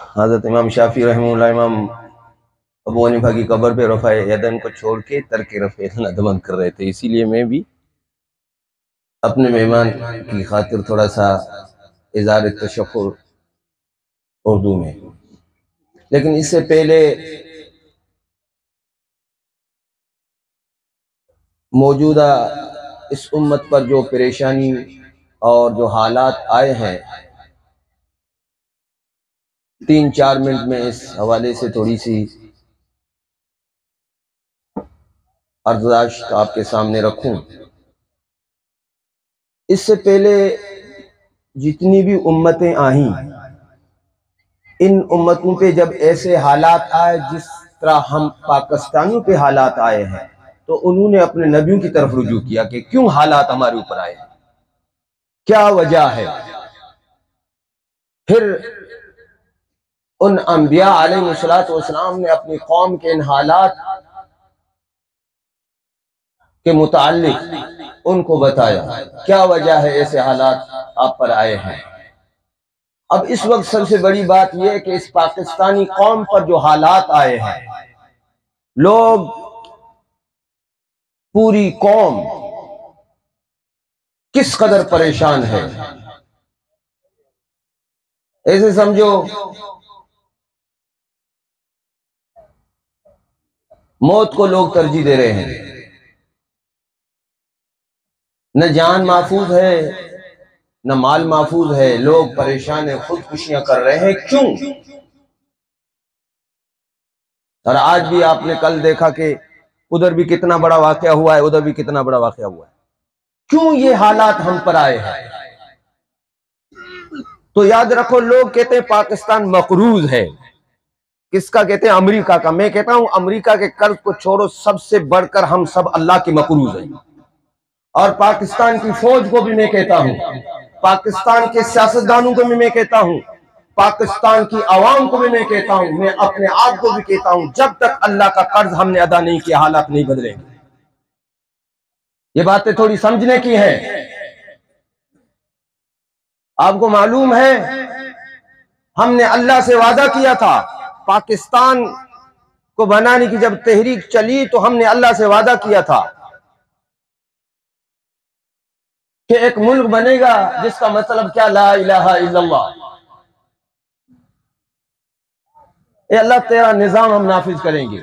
हज़रत इमाम शाफी रहमतुल्लाह इमाम अबू हनीफा की कब्र पे रफ़ाए यदन को छोड़ के तर्क रफ़े नदमन कर रहे थे। इसीलिए मैं भी अपने मेहमान की खातिर थोड़ा सा इज़हार तशक्कुर उर्दू में, लेकिन इससे पहले मौजूदा इस उम्मत पर जो परेशानी और जो हालात आए हैं, 3-4 मिनट में इस हवाले से थोड़ी सी अर्ज़दाश्त आपके सामने रखूं। इससे पहले जितनी भी उम्मतें आई, इन उम्मतों पे जब ऐसे हालात आए जिस तरह हम पाकिस्तानियों पे हालात आए हैं, तो उन्होंने अपने नबियों की तरफ रुजू किया कि क्यों हालात हमारे ऊपर आए, क्या वजह है। फिर उन अंबिया अलैहिस्सलातु वस्सलाम ने अपनी कौम के इन हालात के मुताल्लिक उनको बताया क्या वजह है ऐसे हालात आप पर आए हैं। अब इस वक्त सबसे बड़ी बात यह है कि इस पाकिस्तानी कौम पर जो हालात आए हैं, लोग पूरी कौम किस कदर परेशान है। ऐसे समझो मौत को लोग तरजीह दे रहे हैं, न जान महफूज है न माल महफूज है, लोग परेशान है, खुदकुशियां कर रहे हैं। क्यों? और आज भी आपने कल देखा कि उधर भी कितना बड़ा वाकया हुआ है, उधर भी कितना बड़ा वाकया हुआ है। क्यों ये हालात हम पर आए हैं? तो याद रखो, लोग कहते हैं पाकिस्तान मकरूज है। किसका कहते हैं? अमेरिका का। मैं कहता हूं अमेरिका के कर्ज को छोड़ो, सबसे बढ़कर हम सब अल्लाह की मकरूज है। और पाकिस्तान की फौज को भी मैं कहता हूं, पाकिस्तान के सियासतदानों को भी मैं कहता हूं, पाकिस्तान की आवाम को भी मैं कहता हूं, मैं अपने आप को भी कहता हूं, जब तक अल्लाह का कर्ज हमने अदा नहीं किया हालात नहीं बदलेंगे। ये बातें थोड़ी समझने की है। आपको मालूम है हमने अल्लाह से वादा किया था, पाकिस्तान को बनाने की जब तहरीक चली तो हमने अल्लाह से वादा किया था कि एक मुल्क बनेगा जिसका मतलब क्या, ला इलाहा इल्लल्लाह। ए अल्लाह, तेरा निजाम हम नाफिज करेंगे,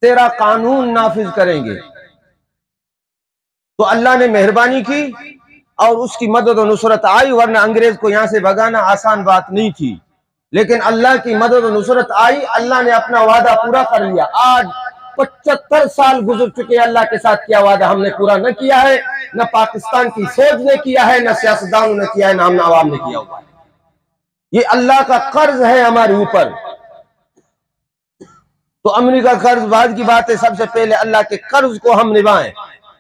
तेरा कानून नाफिज करेंगे। तो अल्लाह ने मेहरबानी की और उसकी मदद और नुसरत आई, वरना अंग्रेज को यहां से भगाना आसान बात नहीं थी। लेकिन अल्लाह की मदद और नुसरत आई, अल्लाह ने अपना वादा पूरा कर लिया। आज 75 साल गुजर चुके, अल्लाह के साथ किया वादा हमने पूरा न किया है, न पाकिस्तान की फौज ने किया है, न सियासतदानों ने किया है, न हम आवाम ने किया हुआ है। ये अल्लाह का कर्ज है हमारे ऊपर। तो अमेरिका कर्जबाज की बात है, सबसे पहले अल्लाह के कर्ज को हम निभाएं।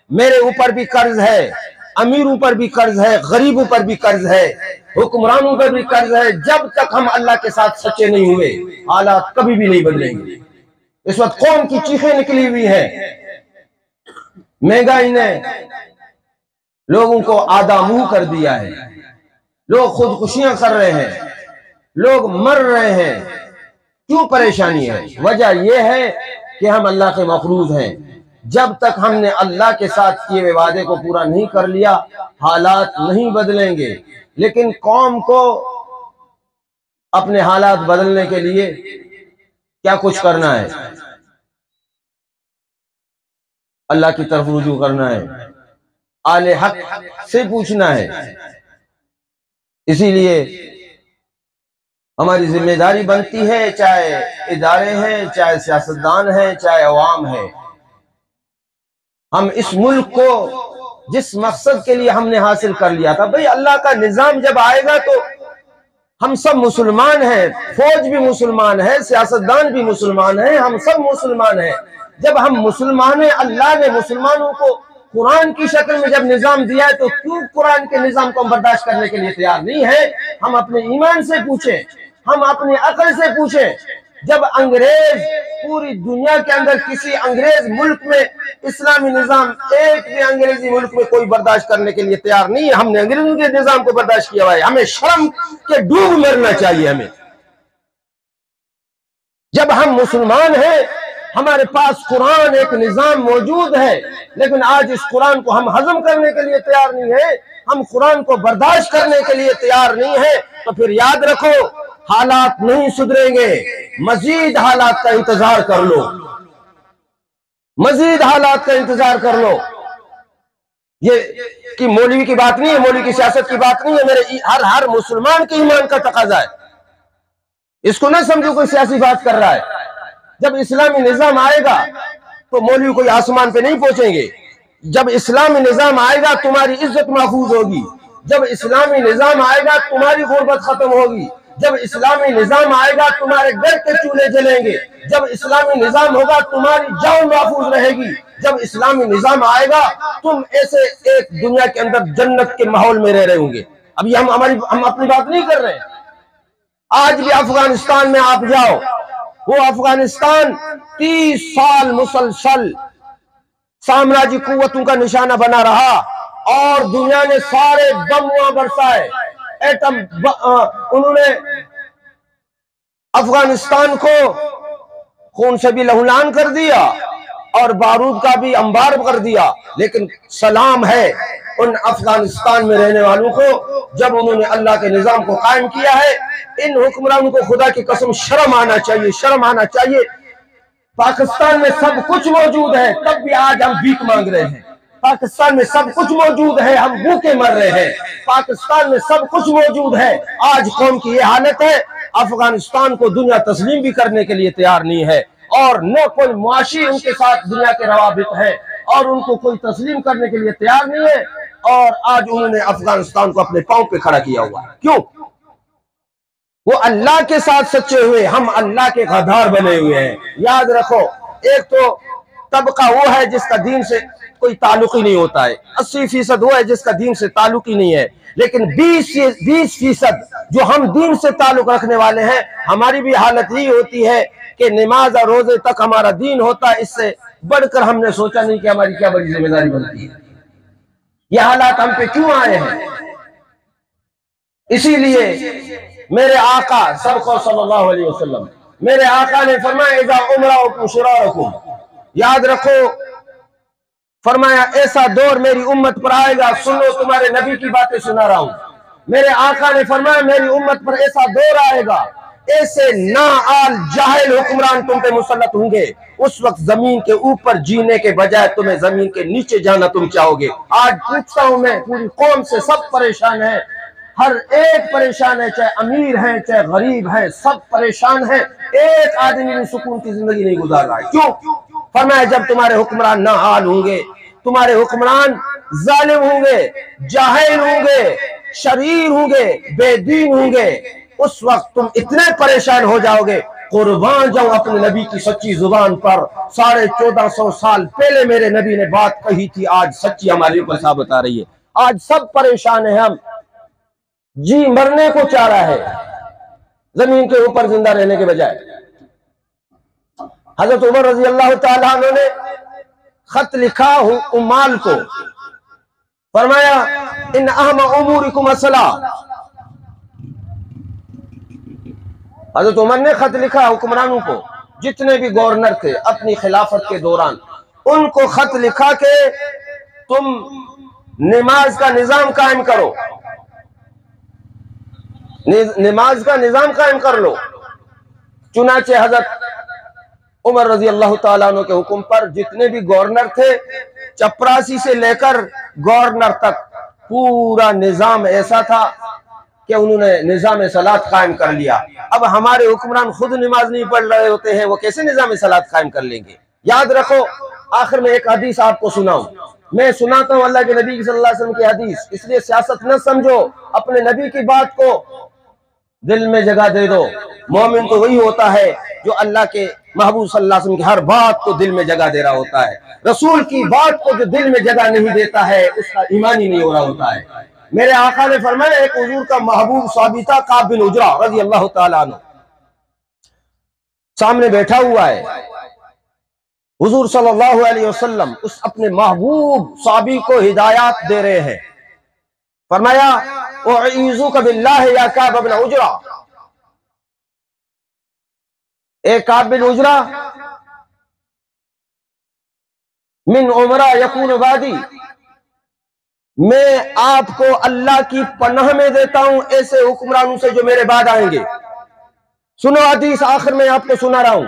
मेरे ऊपर भी कर्ज है, अमीरों पर भी कर्ज है, गरीबों पर भी कर्ज है, हुक्मरानों पर भी कर्ज है। जब तक हम अल्लाह के साथ सच्चे नहीं हुए हालात कभी भी नहीं बदलेंगे। इस वक्त कौन की चीखें निकली हुई है, महंगाई ने लोगों को आधा मुंह कर दिया है, लोग खुदकुशियां कर रहे हैं, लोग मर रहे हैं। क्यों परेशानी है? वजह यह है कि हम अल्लाह के मखरूज हैं। जब तक हमने अल्लाह के साथ किए हुए वादे को पूरा नहीं कर लिया हालात नहीं बदलेंगे। लेकिन कौम को अपने हालात बदलने के लिए क्या कुछ करना है? अल्लाह की तरफ रुजू करना है, आले हक से पूछना है। इसीलिए हमारी जिम्मेदारी बनती है, चाहे इदारे हैं, चाहे सियासतदान हैं, चाहे अवाम है, हम इस मुल्क को जिस मकसद के लिए हमने हासिल कर लिया था, भाई अल्लाह का निजाम जब आएगा तो हम सब मुसलमान हैं, फौज भी मुसलमान है, सियासतदान भी मुसलमान है, हम सब मुसलमान हैं। जब हम मुसलमान हैं, अल्लाह ने मुसलमानों को कुरान की शक्ल में जब निजाम दिया है, तो क्यों कुरान के निजाम को हम बर्दाश्त करने के लिए तैयार नहीं है? हम अपने ईमान से पूछें, हम अपने अकल से पूछें। जब अंग्रेज पूरी दुनिया के अंदर किसी अंग्रेज मुल्क में इस्लामी निजाम एक भी अंग्रेजी मुल्क में कोई बर्दाश्त करने के लिए तैयार नहीं है, हमने अंग्रेजों के निजाम को बर्दाश्त किया हुआ है। हमें शर्म के डूब मरना चाहिए। हमें जब हम मुसलमान हैं, हमारे पास कुरान एक निजाम मौजूद है, लेकिन आज इस कुरान को हम हजम करने के लिए तैयार नहीं है, हम कुरान को बर्दाश्त करने के लिए तैयार नहीं है, तो फिर याद रखो हालात नहीं सुधरेंगे। मजीद हालात का इंतजार कर लो, मजीद हालात का इंतजार कर लो। ये कि मौलवी की बात नहीं है, मौलवी की सियासत की बात नहीं है, मेरे हर मुसलमान के ईमान का तकाजा है। इसको ना समझो कोई सियासी बात कर रहा है। जब इस्लामी निजाम आएगा तो मौलवी कोई आसमान पे नहीं पहुंचेंगे। जब इस्लामी निजाम आएगा तुम्हारी इज्जत महफूज होगी। जब इस्लामी निजाम आएगा तुम्हारी गुर्बत खत्म होगी। जब इस्लामी निजाम आएगा तुम्हारे घर के चूल्हे जलेंगे। जब इस्लामी निजाम होगा तुम्हारी जान महफूज रहेगी। जब इस्लामी निजाम आएगा तुम ऐसे एक दुनिया के अंदर जन्नत के माहौल में रह रहे होंगे। अभी हम अपनी बात नहीं कर रहे हैं। आज भी अफगानिस्तान में आप जाओ, वो अफगानिस्तान 30 साल मुसलसल साम्राज्य कुव्वतों का निशाना बना रहा और दुनिया ने सारे बम वहां बरसाए, एटम उन्होंने अफगानिस्तान को खून से भी लहूलान कर दिया और बारूद का भी अंबार कर दिया। लेकिन सलाम है उन अफगानिस्तान में रहने वालों को, जब उन्होंने अल्लाह के निजाम को कायम किया है। इन हुक्मरानों को खुदा की कसम शर्म आना चाहिए, शर्म आना चाहिए। पाकिस्तान में सब कुछ मौजूद है, तब भी आज हम भीख मांग रहे हैं। पाकिस्तान में सब कुछ मौजूद है, हम भूखे मर रहे हैं। पाकिस्तान में सब कुछ मौजूद है, आज कौम की ये हालत है। अफगानिस्तान को दुनिया तस्लीम भी करने के लिए तैयार नहीं है और न कोई मुआशी उनके साथ दुनिया के रवाबित है और उनको कोई तस्लीम करने के लिए तैयार नहीं है। और आज उन्होंने अफगानिस्तान को अपने पांव पे खड़ा किया हुआ है। क्यों? वो अल्लाह के साथ सच्चे हुए, हम अल्लाह के गद्दार बने हुए हैं। याद रखो, एक तो तबका वो है जिसका दीन से कोई ताल्लुक ही नहीं होता है, 80% वो है जिसका दीन से ताल्लुक ही नहीं है। लेकिन 20% जो हम दीन से ताल्लुक रखने वाले हैं, हमारी भी हालत यही होती है कि नमाज और रोजे तक हमारा दीन होता है। इससे बढ़कर हमने सोचा नहीं कि हमारी क्या बड़ी जिम्मेदारी बनती है। ये हालात हम पे क्यों आए हैं? इसीलिए मेरे आका सबको सल्लल्लाहु अलैहि वसल्लम, मेरे आका ने फरमाया इज़ा उमराकुम शुरारकुम, याद रखो फरमाया ऐसा दौर मेरी उम्मत पर आएगा। सुनो, तुम्हारे नबी की बातें सुना रहा हूं। मेरे आका ने फरमाया मेरी उम्मत पर ऐसा दौर आएगा, ऐसे नाआल जाहिल हुक्मरान तुम पे मुसल्लत होंगे। उस वक्त जमीन के ऊपर जीने के बजाय तुम्हें जमीन के नीचे जाना तुम चाहोगे। आज पूछता हूं मैं, पूरी कौम से सब परेशान है, हर एक परेशान है, चाहे अमीर है चाहे गरीब है, सब परेशान है। एक आदमी भी सुकून की जिंदगी नहीं गुजार रहा है। क्यों? फरमाया जब तुम्हारे हुक्मरान नाहाल होंगे, तुम्हारे हुक्मरान जालिम होंगे, जाहिल होंगे, शरीर होंगे, बेदीन होंगे, उस वक्त तुम इतने परेशान हो जाओगे। कुर्बान जाऊं अपने नबी की सच्ची जुबान पर, 1450 साल पहले मेरे नबी ने बात कही थी, आज सच्ची हमारे ऊपर साबित आ रही है। आज सब परेशान है, हम जी मरने को चाह रहा है जमीन के ऊपर जिंदा रहने के बजाय। हजरत उमर रजी अल्लाह तआला अन्हु ने खत लिखा उम्माल को, फरमाया इन अहम उमूरिकुम अस्सलाह। हजरत उमर ने खत लिखा हुक्मरानों को, जितने भी गवर्नर थे अपनी खिलाफत के दौरान, उनको खत लिखा कि तुम नमाज का निजाम कायम करो, नमाज का निजाम कायम कर लो। चुनाचे हजरत उमर रजी अल्लाह तआला अन्हु के हुक्म पर जितने भी गवर्नर थे, चपरासी से लेकर गवर्नर तक, पूरा निजाम ऐसा था कि उन्होंने निजाम सलात कायम कर लिया। अब हमारे हुक्मरान खुद नमाज नहीं पढ़ रहे होते हैं, वो कैसे निजाम सलात कायम कर लेंगे? याद रखो, आखिर में एक हदीस आपको सुनाऊं, मैं सुनाता हूं अल्लाह के नबी सल्लल्लाहु अलैहि वसल्लम की हदीस। इसलिए सियासत न समझो, अपने नबी की बात को दिल में जगह दे दो। मोमिन तो वही होता है जो अल्लाह के महबूब सल्लल्लाहु अलैहि वसल्लम की हर बात को दिल में जगह दे रहा होता है। रसूल की बात को जो दिल में जगह नहीं देता है, उसका ईमान ही नहीं हो रहा होता है। मेरे आका ने फरमाया, एक हुजूर का महबूब सहाबी था काब बिन उजरा रजी अल्लाह तआला अन्हु, सामने बैठा हुआ है। हुजूर सल्लल्लाहु अलैहि वसल्लम उस अपने महबूब सहाबी को हिदायत दे रहे हैं। फरमाया उईज़ुका बिल्लाह या काब बिन उजरा, ए काब बिन उजरा मिन उमरा यकून वादी, मैं आपको अल्लाह की पनाह में देता हूं ऐसे हुक्मरानों से जो मेरे बाद आएंगे। सुनो हदीस, आखिर में आपको सुना रहा हूं।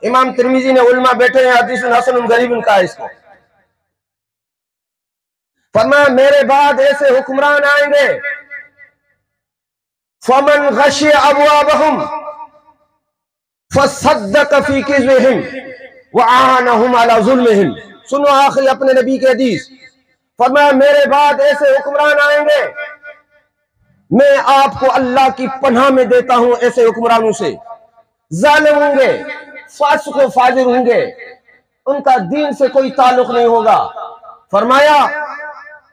इमाम तिरमिजी ने, उलमा बैठे हैं, हदीस हसन गरीब कहा इसको। फरमाया मेरे बाद ऐसे हुक्मरान आएंगे, फमन गशी अबवाबहुम फसद्दक फी किज़्बिहिम व आनहुम अला ज़ुल्मिहिम। सुनो आखिरी अपने नबी के हदीस। फरमाया मेरे बाद ऐसे हुक्मरान आएंगे, मैं आपको अल्लाह की पनाह में देता हूं ऐसे हुक्मरानों से। जालिम होंगे, फासिक व फाजिर होंगे, उनका दीन से कोई ताल्लुक नहीं होगा। फरमाया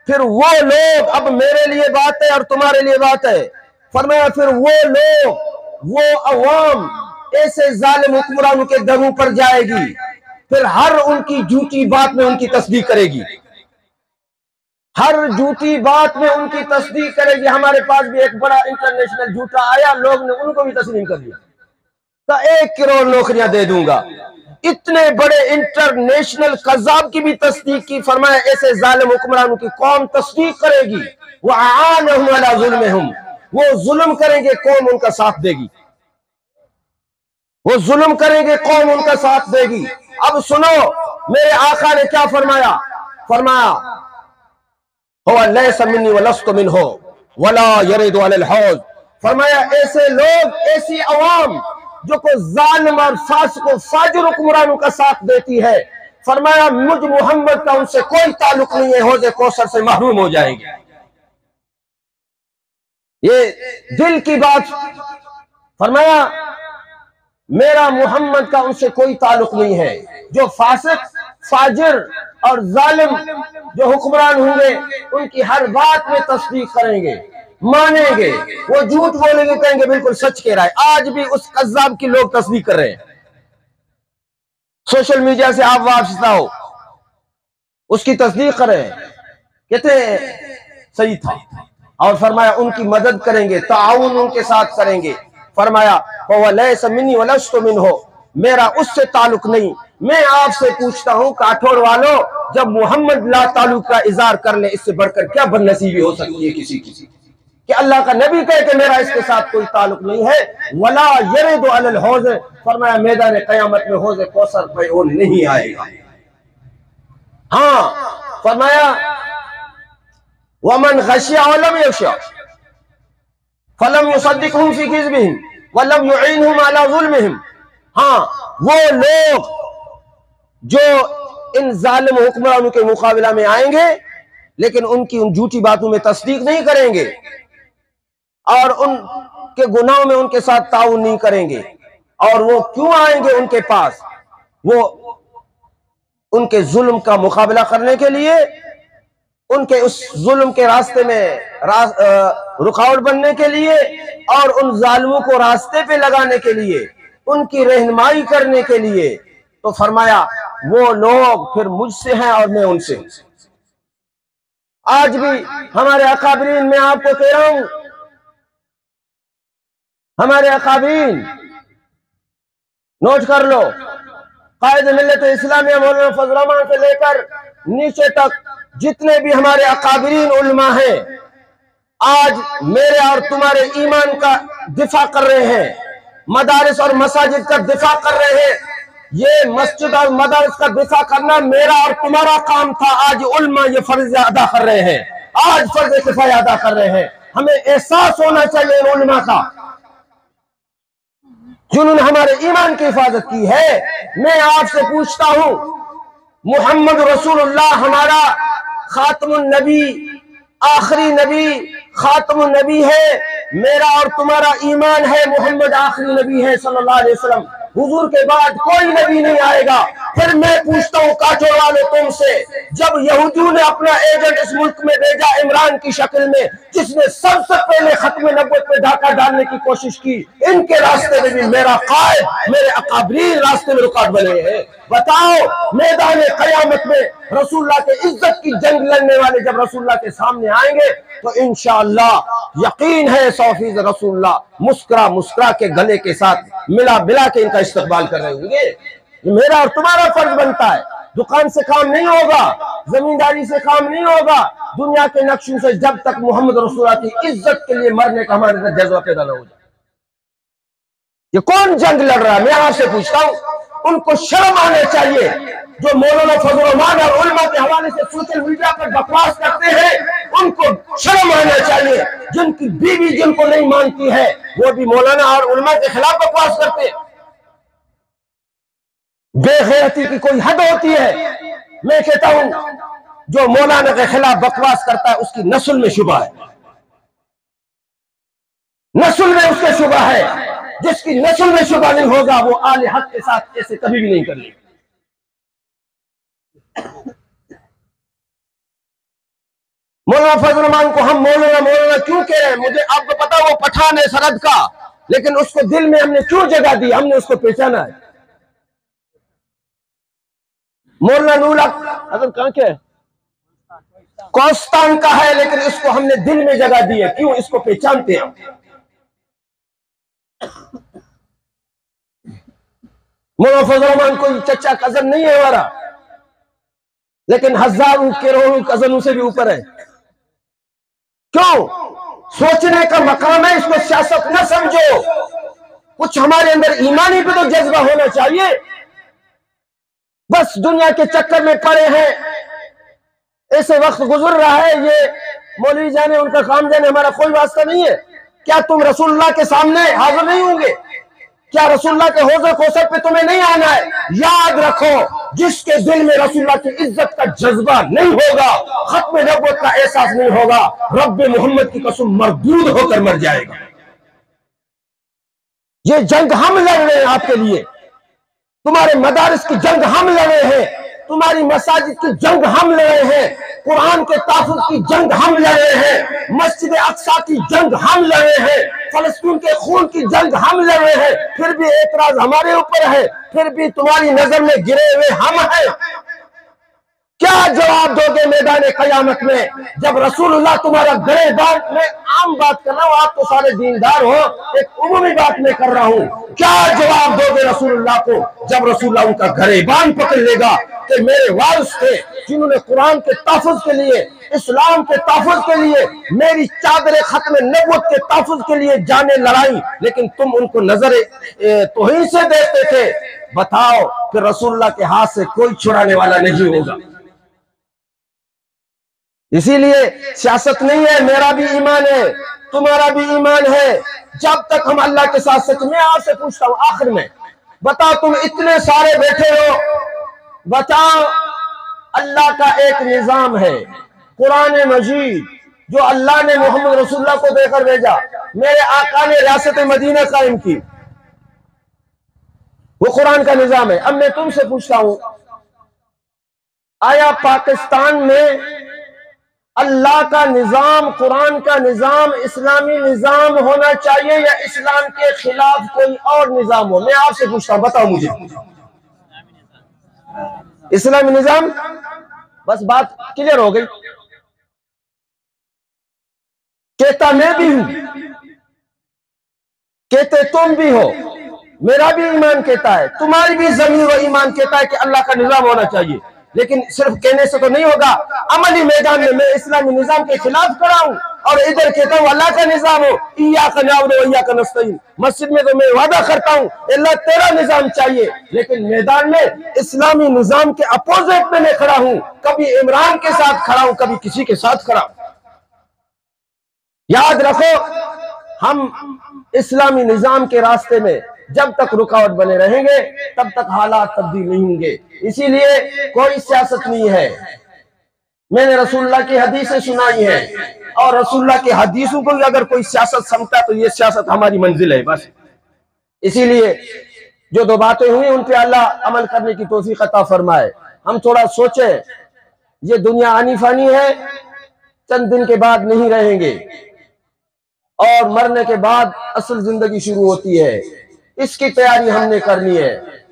फिर वो लोग, अब मेरे लिए बात है और तुम्हारे लिए बात है, फरमाया फिर वो लोग, वो अवाम ऐसे जालिम हुक्मरानों के दरों पर जाएगी, फिर हर उनकी झूठी बात में उनकी तस्दीक करेगी, हर झूठी बात में उनकी तस्दीक करेगी। हमारे पास भी एक बड़ा इंटरनेशनल झूठा आया, लोग ने उनको भी तस्लीम कर लिया, तो 1 करोड़ नौकरियां दे दूंगा। इतने बड़े इंटरनेशनल कज़ाब की भी तस्दीक की। फरमाया ऐसे जालिम हुक्मरानों की कौम तस्दीक करेगी, वो आनहुम अला ज़ुल्मिहिम, वो जुल्म करेंगे, कौम उनका साथ देगी, वो जुल्म करेंगे, कौम उनका साथ देगी। अब सुनो मेरे आका ने क्या फरमाया। फरमाया हुवा लैसा मिन्नी व लस्तु मिन्हु वला यरिदु अलल हौज़। फरमाया ऐसे लोग, ऐसी अवाम जो को जालिम और फासिक व फाजिर हुक्मरानों का साथ देती है, फरमाया मुझ मोहम्मद का उनसे कोई ताल्लुक नहीं है, हौज़े कौसर से महरूम हो जाएंगे। ये दिल की बात। फरमाया मेरा मोहम्मद का उनसे कोई ताल्लुक नहीं है। जो फासिक, फाजिर और जालिम जो हुक्मरान होंगे, उनकी हर बात में तस्दीक करेंगे, मानेंगे, वो झूठ बोलेंगे, कहेंगे बिल्कुल सच कह रहा है। आज भी उस कज़्ज़ाब की लोग तस्दीक कर रहे हैं। सोशल मीडिया से आप वापस हो, उसकी तस्दीक कर रहे हैं, कहते हैं सही था। और फरमाया उनकी मदद करेंगे, ताउन उनके साथ करेंगे। फरमाया हुवा लैसा मिन्नी व लस्तु मिन्हु, मेरा उससे ताल्लुक नहीं। मैं आपसे पूछता हूं काठौड़ वालों, जब मोहम्मद ला ताल्लुक का इज़हार कर ले, इससे बढ़कर क्या बदनसीबी हो सकती है किसी की कि अल्लाह का नबी कहे कि मेरा इसके साथ कोई ताल्लुक नहीं है। वला यरिदु अलल हौज़, फरमाया मैदान क़यामत में हौज़े कौसर पे वो नहीं आएगा। हाँ, फरमाया वमन ग़शिया व लम यग़शा फलम युसद्दिक़हुम फ़ी किज़्बिहिम व लम युईनहुम अला ज़ुल्मिहिम। हाँ, वो लोग जो इन जालिम हुक्मरानों के मुकाबला में आएंगे, लेकिन उनकी उन झूठी बातों में तस्दीक नहीं करेंगे और उनके गुनाहों में उनके साथ ताउन नहीं करेंगे। और वो क्यों आएंगे उनके पास? वो उनके जुल्म का मुकाबला करने के लिए, उनके उस जुल्म के रास्ते में रुकावट बनने के लिए, और उन जालिमों को रास्ते पे लगाने के लिए, उनकी रहनुमाई करने के लिए। तो फरमाया वो लोग फिर मुझसे हैं और मैं उनसे। आज भी हमारे अकाबरीन, मैं आपको कह रहा हूं, हमारे अकाबरीन नोट कर लो, कायद मिल्लत इस्लामिया मौलाना फजल रहमान से लेकर नीचे तक जितने भी हमारे अकाबरीन उलमा हैं, आज मेरे और तुम्हारे ईमान का दिफा कर रहे हैं, मदारिस और मसाजिद का दिफा कर रहे हैं। ये मस्जिद और मदारिस का दिफा करना मेरा और तुम्हारा काम था। आज उलमा ये फर्ज अदा कर रहे हैं, आज फर्ज किफाया अदा कर रहे हैं। हमें एहसास होना चाहिए इन उलमा का जिन्होंने हमारे ईमान की हिफाजत की है। मैं आपसे पूछता हूं, मुहम्मद रसूलुल्लाह हमारा खातमुन नबी, आखिरी नबी, खातमुन नबी है। मेरा और तुम्हारा ईमान है मुहम्मद आखिरी नबी है सल्लल्लाहु अलैहि वसल्लम। हुजूर के बाद कोई नबी नहीं आएगा। फिर मैं पूछता हूँ काठौड़ वाले तुमसे, जब यहूदियों ने अपना एजेंट इस मुल्क में भेजा इमरान की शक्ल में, जिसने सबसे पहले खत्म नबूवत पे डाका डालने की कोशिश की, इनके रास्ते में भी मेरा कायद, मेरे अकाबरीन रास्ते में रुकावट बने हैं। बताओ मैदान क़यामत में रसूलुल्लाह के इज्जत की जंग लड़ने वाले जब रसूलुल्लाह के सामने आएंगे तो इंशाअल्लाह यकीन है 100% रसूलुल्लाह मुस्कुरा मुस्कुरा के गले के साथ मिला मिला के इनका इस्तकबाल कर रहे होंगे। ये मेरा और तुम्हारा फर्ज बनता है। दुकान से काम नहीं होगा, जमींदारी से काम नहीं होगा, दुनिया के नक्शों से जब तक मोहम्मद रसूलुल्लाह की इज्जत के लिए मरने का हमारे अंदर जज्बा पैदा ना हो जाए। ये कौन जंग लड़ रहा है? मैं आपसे पूछता हूँ, उनको शर्म आना चाहिए जो मौलाना फजल रहमान और उलमा के हवाले से सोशल मीडिया पर बकवास करते हैं। उनको शर्म आना चाहिए। जिनकी बीवी जिनको नहीं मानती है वो भी मौलाना और उलमा के खिलाफ बकवास करते हैं। बेगैरती की कोई हद होती है। मैं कहता हूं जो मौलाना के खिलाफ बकवास करता है उसकी नस्ल में शुबा है, नस्ल में उसके शुबा है। जिसकी नस्ल में शुबा नहीं होगा वो आले हक के साथ ऐसे कभी भी नहीं करेगा। मौलाना फजल रहमान को हम मौलाना मौलाना क्यों कह रहे हैं? मुझे आपको पता वो पठान है सरहद का, लेकिन उसको दिल में हमने क्यों जगह दी? हमने उसको पहचाना है। मौलाना नूला कहां के है? कोस्तान का है, लेकिन इसको हमने दिल में जगह दी है। क्यों? इसको पहचानते हैं। मौलाना फजल रहमान कोई चचा कजन नहीं है हमारा, लेकिन हजारों करोड़ों कजनों से भी ऊपर है। क्यों? सोचने का मकाम है, इसको सियासत न समझो। कुछ हमारे अंदर ईमानी पे तो जज्बा होना चाहिए। बस दुनिया के चक्कर में पड़े हैं, ऐसे वक्त गुजर रहा है, ये मौलवी जाने उनका काम जाने, हमारा कोई वास्ता नहीं है। क्या तुम रसूलुल्लाह के सामने हाजिर नहीं होंगे? क्या रसूलुल्लाह के हौज़े कौसर पे तुम्हें नहीं आना है? याद रखो, जिसके दिल में रसूलुल्लाह की इज्जत का जज्बा नहीं होगा, खत्म नबूवत का एहसास नहीं होगा, रब्बे मोहम्मद की कसम मरदूद होकर मर जाएगा। ये जंग हम लड़ रहे हैं आपके लिए। तुम्हारे मदारिस की जंग हम लड़े हैं, तुम्हारी मसाजिद की जंग हम लड़े हैं, कुरान के तहफ़्फ़ुज़ की जंग हम लड़े हैं, मस्जिद अक्सा की जंग हम लड़े हैं, फलस्तीन के खून की जंग हम लड़े हैं। फिर भी एतराज हमारे ऊपर है, फिर भी तुम्हारी नजर में गिरे हुए हम हैं। क्या जवाब दोगे मैदान क़यामत में जब रसूलुल्लाह तुम्हारा गरेबान? मैं आम बात कर रहा हूं, आप तो सारे दीनदार हो, एक उम्मी बात मैं कर रहा हूं। क्या जवाब दोगे रसूलुल्लाह को जब रसूलुल्लाह उनका गरेबान पकड़ लेगा कि मेरे वारिस थे जिन्होंने कुरान के तहफ़्फ़ुज़ के लिए, इस्लाम के तहफ़्फ़ुज़ के लिए, मेरी चादर खत्म नबूवत के तहफ़्फ़ुज़ के लिए जाने लड़ाई, लेकिन तुम उनको नजर तौहीन से देखते थे। बताओ कि रसूलुल्लाह के हाथ से कोई छुड़ाने वाला नहीं होगा। इसीलिए सियासत नहीं है, मेरा भी ईमान है, तुम्हारा भी ईमान है। जब तक हम अल्लाह के साथ सच में, आपसे पूछता हूं आखिर में, बताओ तुम इतने सारे बैठे हो, बताओ अल्लाह का एक निजाम है, कुरान मजीद, जो अल्लाह ने मोहम्मद रसूलुल्लाह को देकर भेजा, मेरे आका ने रियासत मदीना कायम की, वो कुरान का निजाम है। अब मैं तुमसे पूछता हूं, आया पाकिस्तान में अल्लाह का निजाम, कुरान का निजाम, इस्लामी निजाम होना चाहिए या इस्लाम के खिलाफ कोई और निजाम हो? मैं आपसे पूछता हूं, बताओ मुझे। इस्लामी निजाम, बस बात क्लियर हो गई। कहता मैं भी हूं, कहते तुम भी हो, मेरा भी ईमान कहता है, तुम्हारी भी ज़मीर और ईमान कहता है कि अल्लाह का निजाम होना चाहिए। लेकिन सिर्फ कहने से तो नहीं होगा, अमली मैदान में मैं इस्लामी निजाम के खिलाफ खड़ा हूं और इधर कहता हूं अल्लाह का निजाम हो, इय्याका नअबुदु व इय्याका नस्तईन। मस्जिद में तो मैं वादा करता हूं अल्लाह तेरा निजाम चाहिए, लेकिन मैदान में इस्लामी निजाम के अपोजिट में मैं खड़ा हूं। कभी इमरान के साथ खड़ा हूं, कभी किसी के साथ खड़ा हूं। याद रखो, हम इस्लामी निजाम के रास्ते में जब तक रुकावट बने रहेंगे तब तक हालात तब्दील नहीं होंगे। इसीलिए कोई सियासत नहीं है। मैंने रसूलुल्लाह की हदीसें सुनाई है और रसूलुल्लाह की हदीसों को अगर कोई सियासत समझता है तो ये सियासत हमारी मंजिल है बस। इसीलिए जो दो बातें हुई उन पे अल्लाह अमल करने की तौफीक अता फरमाए। हम थोड़ा सोचें, ये दुनिया आनी फानी है, चंद दिन के बाद नहीं रहेंगे और मरने के बाद असल जिंदगी शुरू होती है। इसकी तैयारी हमने करनी है।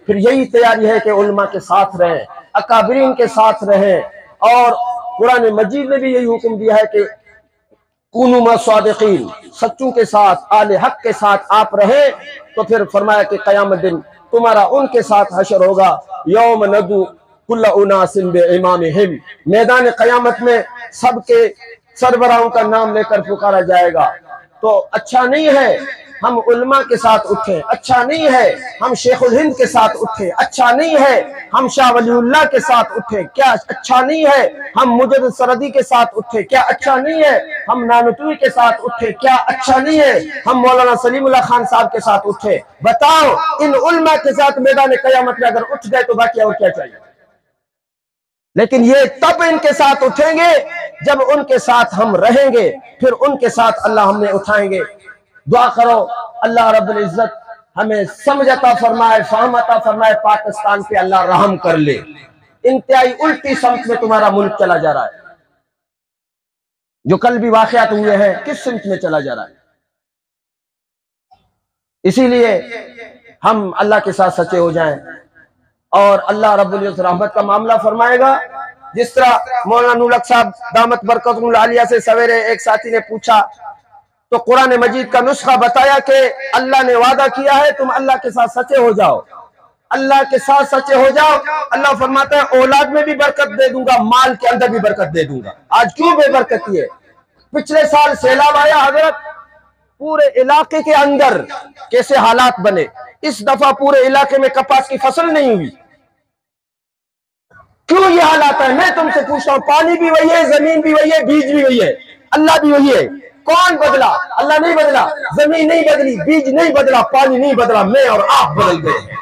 फिर यही तैयारी है कि उलमा के साथ रहें। अकाबरीन के साथ रहें। और कुरान मजीद ने भी यही हुक्म दिया है कि कुनू मस्वादिकीन, सच्चों के साथ, आले हक के साथ आप रहें। तो फिर फरमाया कि क़यामत दिन तुम्हारा उनके साथ हशर होगा। यौम नदू कुल्ला उनासिन बिइमामिहिम, मैदान क़यामत में सबके सरबराहों का नाम लेकर पुकारा जाएगा। तो अच्छा नहीं है हम उलमा के साथ उठे, अच्छा नहीं है हम शेखुल हिंद के साथ उठे, अच्छा नहीं है हम शाह वलीउल्लाह के साथ उठे, क्या अच्छा नहीं है हम मुजद्दिद सरदी के साथ उठे, क्या अच्छा नहीं है हम नानतवी के साथ उठे, क्या अच्छा नहीं है हम मौलाना सलीमुल्लाह खान साहब के साथ उठे। बताओ इन उलमा के साथ मैदान क़यामत में अगर उठ गए तो बाकी और क्या चाहिए। लेकिन ये तब इनके साथ उठेंगे जब उनके साथ हम रहेंगे, फिर उनके साथ अल्लाह हमें उठाएंगे। दुआ करो अल्लाह रब्बुल इज्जत हमें समझ अता फरमाए, फ़हम अता फरमाए, पाकिस्तान पे अल्लाह रहम कर ले। इंतहाई उल्टी समत में तुम्हारा मुल्क चला जा रहा है। जो कल भी वाक़यात हुए हैं किस सिमत में चला जा रहा है। इसीलिए हम अल्लाह के साथ सच्चे हो जाएं और अल्लाह रब्बुल इज्जत रहमत का मामला फरमाएगा। जिस तरह मौलाना नुलक साहब दामत बरकतुल आलिया से सवेरे एक साथी ने पूछा तो कुरान मजीद का नुस्खा बताया कि अल्लाह ने वादा किया है तुम अल्लाह के साथ सच्चे हो जाओ, अल्लाह के साथ सच्चे हो जाओ। अल्लाह फरमाता है औलाद में भी बरकत दे दूंगा, माल के अंदर भी बरकत दे दूंगा। आज क्यों बेबरकती है? पिछले साल सैलाब आया हजरत, पूरे इलाके के अंदर कैसे हालात बने। इस दफा पूरे इलाके में कपास की फसल नहीं हुई। क्यों ये हालात है? मैं तुमसे पूछता हूँ, पानी भी वही है, जमीन भी वही है, बीज भी वही है, अल्लाह भी वही है। कौन बदला? अल्लाह नहीं बदला, जमीन नहीं बदली, बीज नहीं बदला, पानी नहीं बदला, मैं और आप बदल गए।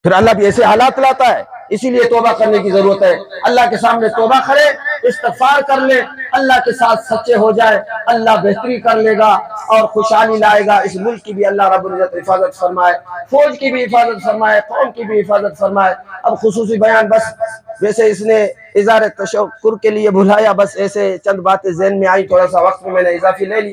फिर अल्लाह भी ऐसे हालात लाता है। इसीलिए तौबा करने की जरूरत है। अल्लाह के सामने तौबा करें, इस्तिग़फ़ार कर ले, अल्लाह के साथ सच्चे हो जाए, अल्लाह बेहतरी कर लेगा और खुशहाली लाएगा। इस मुल्क की भी अल्लाह रब्बुल इज्जत हिफाजत फरमाए, फौज की भी हिफाजत फरमाए, कौम की भी हिफाजत फरमाए। अब खुसूसी बयान बस, वैसे इसने इज़हार तशक्कुर के लिए बुलाया, बस ऐसे चंद बातें ज़हन में आई, थोड़ा सा वक्त में मैंने इजाफी ले लिया।